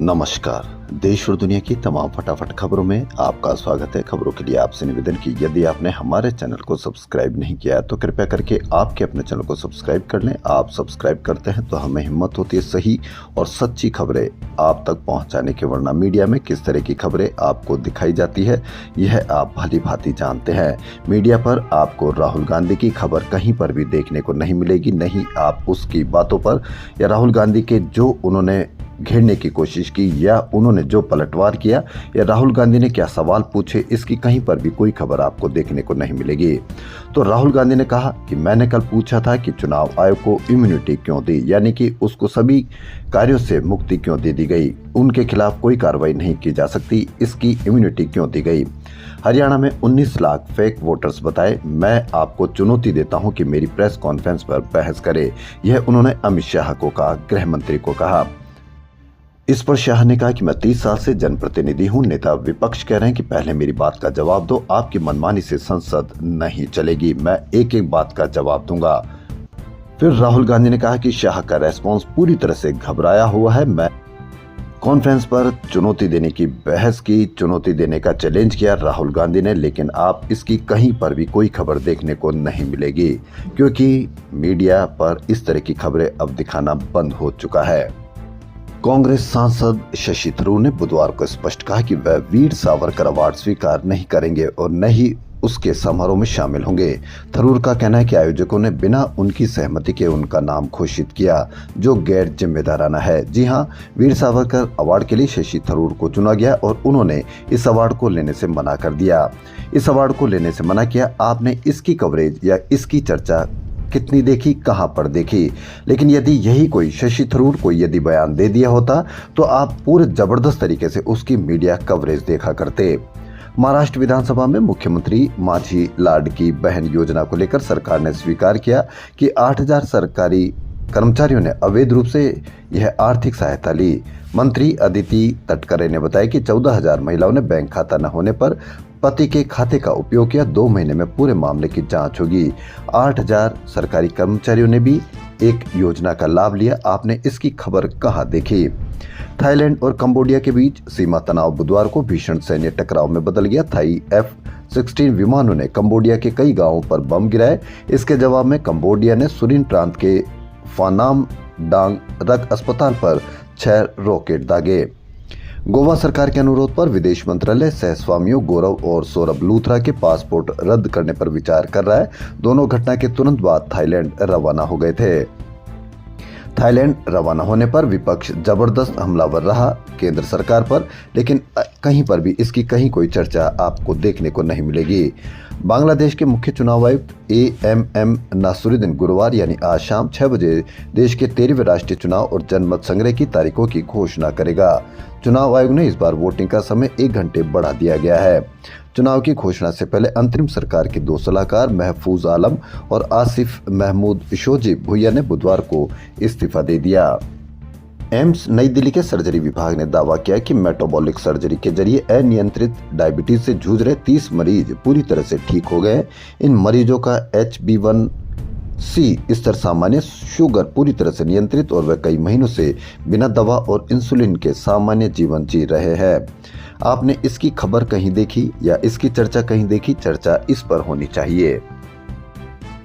नमस्कार। देश और दुनिया की तमाम फटाफट खबरों में आपका स्वागत है। खबरों के लिए आपसे निवेदन कि यदि आपने हमारे चैनल को सब्सक्राइब नहीं किया है तो कृपया करके आपके अपने चैनल को सब्सक्राइब कर लें। आप सब्सक्राइब करते हैं तो हमें हिम्मत होती है सही और सच्ची खबरें आप तक पहुंचाने के, वरना मीडिया में किस तरह की खबरें आपको दिखाई जाती है यह आप भली भांति जानते हैं। मीडिया पर आपको राहुल गांधी की खबर कहीं पर भी देखने को नहीं मिलेगी, नहीं आप उसकी बातों पर या राहुल गांधी के जो उन्होंने घेरने की कोशिश की या उन्होंने जो पलटवार किया या राहुल गांधी ने क्या सवाल पूछे, इसकी कहीं पर भी कोई खबर आपको देखने को नहीं मिलेगी। तो राहुल गांधी ने कहा कि मैंने कल पूछा था कि चुनाव आयोग को इम्यूनिटी क्यों दी, यानी कि उसको सभी कार्यों से मुक्ति क्यों दे दी गई, उनके खिलाफ कोई कार्रवाई नहीं की जा सकती, इसकी इम्यूनिटी क्यों दी गई। हरियाणा में 19 लाख फेक वोटर्स बताए, मैं आपको चुनौती देता हूं कि मेरी प्रेस कॉन्फ्रेंस पर बहस करे, यह उन्होंने अमित शाह को कहा, गृह मंत्री को कहा। इस पर शाह ने कहा कि मैं 30 साल से जनप्रतिनिधि हूं। नेता विपक्ष कह रहे हैं कि पहले मेरी बात का जवाब दो, आपकी मनमानी से संसद नहीं चलेगी, मैं एक एक बात का जवाब दूंगा। फिर राहुल गांधी ने कहा कि शाह का रेस्पॉन्स पूरी तरह से घबराया हुआ है। मैं कॉन्फ्रेंस पर चुनौती देने की बहस की, चुनौती देने का चैलेंज किया राहुल गांधी ने, लेकिन आप इसकी कहीं पर भी कोई खबर देखने को नहीं मिलेगी क्योंकि मीडिया पर इस तरह की खबरें अब दिखाना बंद हो चुका है। कांग्रेस सांसद शशि थरूर ने बुधवार को स्पष्ट कहा कि वह वीर सावरकर अवार्ड स्वीकार नहीं करेंगे और न ही उसके समारोह में शामिल होंगे। थरूर का कहना है कि आयोजकों ने बिना उनकी सहमति के उनका नाम घोषित किया, जो गैर जिम्मेदाराना है। जी हां, वीर सावरकर अवार्ड के लिए शशि थरूर को चुना गया और उन्होंने इस अवार्ड को लेने से मना कर दिया। इस अवार्ड को लेने से मना किया। आपने इसकी कवरेज या इसकी चर्चा कितनी देखी, कहां पर देखी। लेकिन यदि यही कोई शशि थरूर को यदि बयान दे दिया होता तो आप पूरे जबरदस्त तरीके से उसकी मीडिया कवरेज देखा करते। महाराष्ट्र विधानसभा में मुख्यमंत्री माझी लाडकी बहन योजना को लेकर सरकार ने स्वीकार किया कि 8000 सरकारी कर्मचारियों ने अवैध रूप से यह आर्थिक सहायता ली। मंत्री अदिति तटकरे ने बताया कि 14000 महिलाओं ने बैंक खाता न होने पर पति के खाते का उपयोग किया। 2 महीने में पूरे मामले की जांच होगी। 8000 सरकारी कर्मचारियों ने भी एक योजना का लाभ लिया। आपने इसकी खबर कहां देखी। थाईलैंड और कंबोडिया के बीच सीमा तनाव बुधवार को भीषण सैन्य टकराव में बदल गया। थाई F-16 विमानों ने कंबोडिया के कई गांवों पर बम गिराए। इसके जवाब में कंबोडिया ने सुरिन प्रांत के फानाम डांग रग अस्पताल पर 6 रॉकेट दागे। गोवा सरकार के अनुरोध पर विदेश मंत्रालय सहस्वामियों गौरव और सौरभ लूथरा के पासपोर्ट रद्द करने पर विचार कर रहा है। दोनों घटना के तुरंत बाद थाईलैंड रवाना हो गए थे। थाईलैंड रवाना होने पर विपक्ष जबरदस्त हमलावर रहा केंद्र सरकार पर, लेकिन कहीं पर भी इसकी कहीं कोई चर्चा आपको देखने को नहीं मिलेगी। बांग्लादेश के मुख्य चुनाव आयुक्त AMM नासुरुद्दीन गुरुवार यानी आज शाम 6 बजे देश के 13वें राष्ट्रीय चुनाव और जनमत संग्रह की तारीखों की घोषणा करेगा। चुनाव आयोग ने इस बार वोटिंग का समय 1 घंटे बढ़ा दिया गया है। चुनाव की घोषणा से पहले अंतरिम सरकार के 2 सलाहकार महफूज आलम और आसिफ महमूद शोजी भुइया ने बुधवार को इस्तीफा दे दिया। एम्स नई दिल्ली के सर्जरी विभाग ने दावा किया कि मेटाबॉलिक सर्जरी के जरिए अनियंत्रित डायबिटीज से जूझ रहे 30 मरीज पूरी तरह से ठीक हो गए। इन मरीजों का HbA1c स्तर सामान्य, शुगर पूरी तरह से नियंत्रित और वे कई महीनों से बिना दवा और इंसुलिन के सामान्य जीवन जी रहे हैं। आपने इसकी खबर कहीं देखी या इसकी चर्चा कहीं देखी? चर्चा इस पर होनी चाहिए।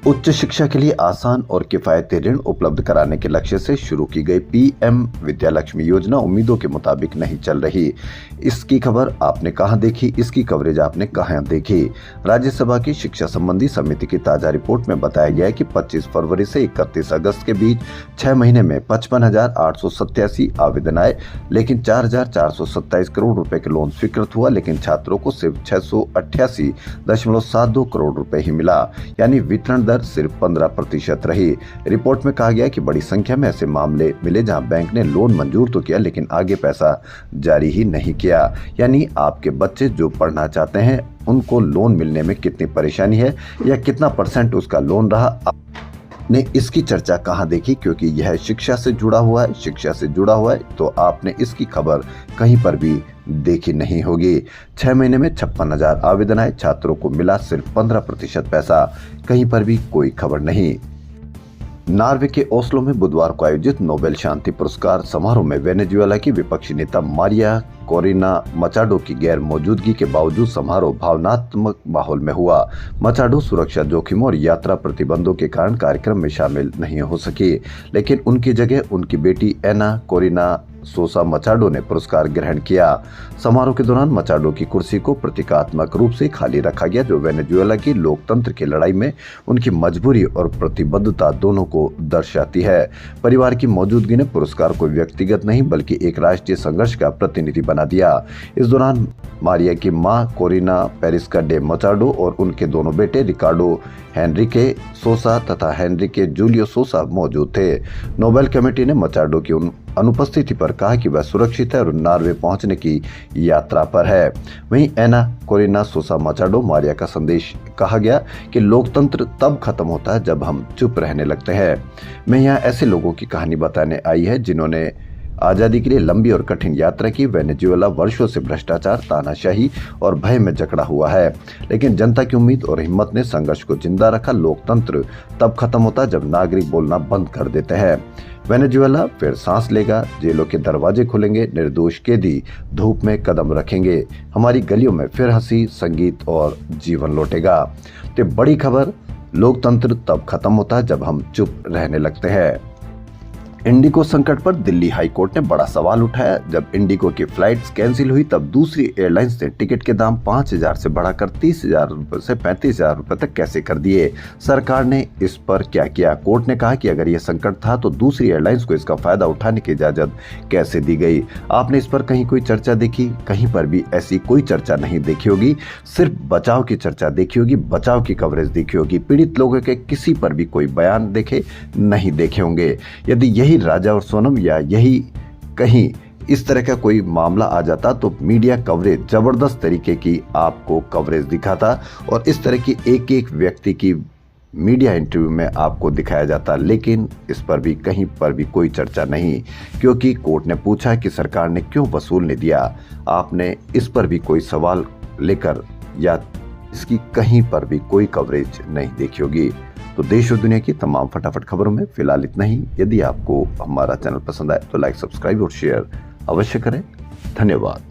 उच्च शिक्षा के लिए आसान और किफायती ऋण उपलब्ध कराने के लक्ष्य से शुरू की गई PM विद्यालक्ष्मी योजना उम्मीदों के मुताबिक नहीं चल रही। इसकी खबर आपने कहां देखी? इसकी कवरेज आपने कहां देखी? राज्यसभा की शिक्षा संबंधी समिति की ताजा रिपोर्ट में बताया गया है कि 25 फरवरी से 31 अगस्त के बीच 6 महीने में 55,887 आवेदन आए, लेकिन 4,427 करोड़ रुपए के लोन स्वीकृत हुआ, लेकिन छात्रों को सिर्फ 688.72 करोड़ रुपए ही मिला, यानी वितरण दर सिर्फ 15% रही। रिपोर्ट में कहा गया कि बड़ी संख्या में ऐसे मामले मिले जहां बैंक ने लोन मंजूर तो किया लेकिन आगे पैसा जारी ही नहीं किया। यानी आपके बच्चे जो पढ़ना चाहते हैं उनको लोन मिलने में कितनी परेशानी है या कितना % उसका लोन रहा, ने इसकी चर्चा कहां देखी? क्योंकि यह शिक्षा से जुड़ा हुआ है। शिक्षा से जुड़ा हुआ है तो आपने इसकी खबर कहीं पर भी देखी नहीं होगी। 6 महीने में 56,000 आवेदन आए, छात्रों को मिला सिर्फ 15% पैसा, कहीं पर भी कोई खबर नहीं। नॉर्वे के ओस्लो में बुधवार को आयोजित नोबेल शांति पुरस्कार समारोह में वेनेजुएला की विपक्षी नेता मारिया कोरिना मचाडो की गैर मौजूदगी के बावजूद समारोह भावनात्मक माहौल में हुआ। मचाडो सुरक्षा जोखिमों और यात्रा प्रतिबंधों के कारण कार्यक्रम में शामिल नहीं हो सकी, लेकिन उनकी जगह उनकी बेटी एना कोरिना सोसा मचाडो ने पुरस्कार ग्रहण किया। समारोह के दौरान मचाडो की कुर्सी को प्रतीकात्मक रूप से खाली रखा गया, जो वेनेजुएला की लोकतंत्र की लड़ाई में उनकी मजबूरी और प्रतिबद्धता दोनों को दर्शाती है। परिवार की मौजूदगी ने पुरस्कार को व्यक्तिगत नहीं बल्कि एक राष्ट्रीय संघर्ष का प्रतिनिधि बना दिया। इस दौरान मारिया की मां कोरिना पेरिस्का डे मचाडो और उनके दोनों बेटे रिकार्डो हेनरिके सोसा तथा हेनरिके जूलियो सोसा मौजूद थे। नोबेल कमेटी ने मचाडो की उन अनुपस्थिति पर कहा कि वह सुरक्षित है और नॉर्वे पहुंचने की यात्रा पर है। वहीं एना कोरिना सोसा मचाडो मारिया का संदेश कहा गया कि लोकतंत्र तब खत्म होता है जब हम चुप रहने लगते हैं। मैं यहाँ ऐसे लोगों की कहानी बताने आई है जिन्होंने आजादी के लिए लंबी और कठिन यात्रा की। वेनेजुएला वर्षों से भ्रष्टाचार, तानाशाही और भय में जकड़ा हुआ है, लेकिन जनता की उम्मीद और हिम्मत ने संघर्ष को जिंदा रखा। लोकतंत्र तब खत्म होता है जब नागरिक बोलना बंद कर देते हैं। वेनेजुएला फिर सांस लेगा, जेलों के दरवाजे खुलेंगे, निर्दोष कैदी धूप में कदम रखेंगे, हमारी गलियों में फिर हंसी, संगीत और जीवन लौटेगा। तो बड़ी खबर, लोकतंत्र तब खत्म होता है जब हम चुप रहने लगते हैं। इंडिगो संकट पर दिल्ली हाई कोर्ट ने बड़ा सवाल उठाया। जब इंडिगो की फ्लाइट्स कैंसिल हुई तब दूसरी एयरलाइंस ने टिकट के दाम 5,000 से बढ़ाकर 30,000 रुपए से 35,000 रुपए तक कैसे कर दिए। सरकार ने इस पर क्या किया? कोर्ट ने कहा कि अगर यह संकट था तो दूसरी एयरलाइंस को इसका फायदा उठाने की इजाजत कैसे दी गई। आपने इस पर कहीं कोई चर्चा देखी? कहीं पर भी ऐसी कोई चर्चा नहीं देखी होगी। सिर्फ बचाव की चर्चा देखी होगी, बचाव की कवरेज देखी होगी। पीड़ित लोगों के किसी पर भी कोई बयान नहीं देखे होंगे। यदि यही राजा और सोनम या यही कहीं इस तरह का कोई मामला आ जाता तो मीडिया कवरेज जबरदस्त तरीके की आपको कवरेज दिखाता और इस तरह की एक एक व्यक्ति की मीडिया इंटरव्यू में आपको दिखाया जाता। लेकिन इस पर भी कहीं पर भी कोई चर्चा नहीं, क्योंकि कोर्ट ने पूछा कि सरकार ने क्यों वसूल नहीं दिया। आपने इस पर भी कोई सवाल लेकर या इसकी कहीं पर भी कोई कवरेज नहीं देखी होगी। तो देश और दुनिया की तमाम फटाफट खबरों में फिलहाल इतना ही। यदि आपको हमारा चैनल पसंद आए तो लाइक, सब्सक्राइब और शेयर अवश्य करें। धन्यवाद।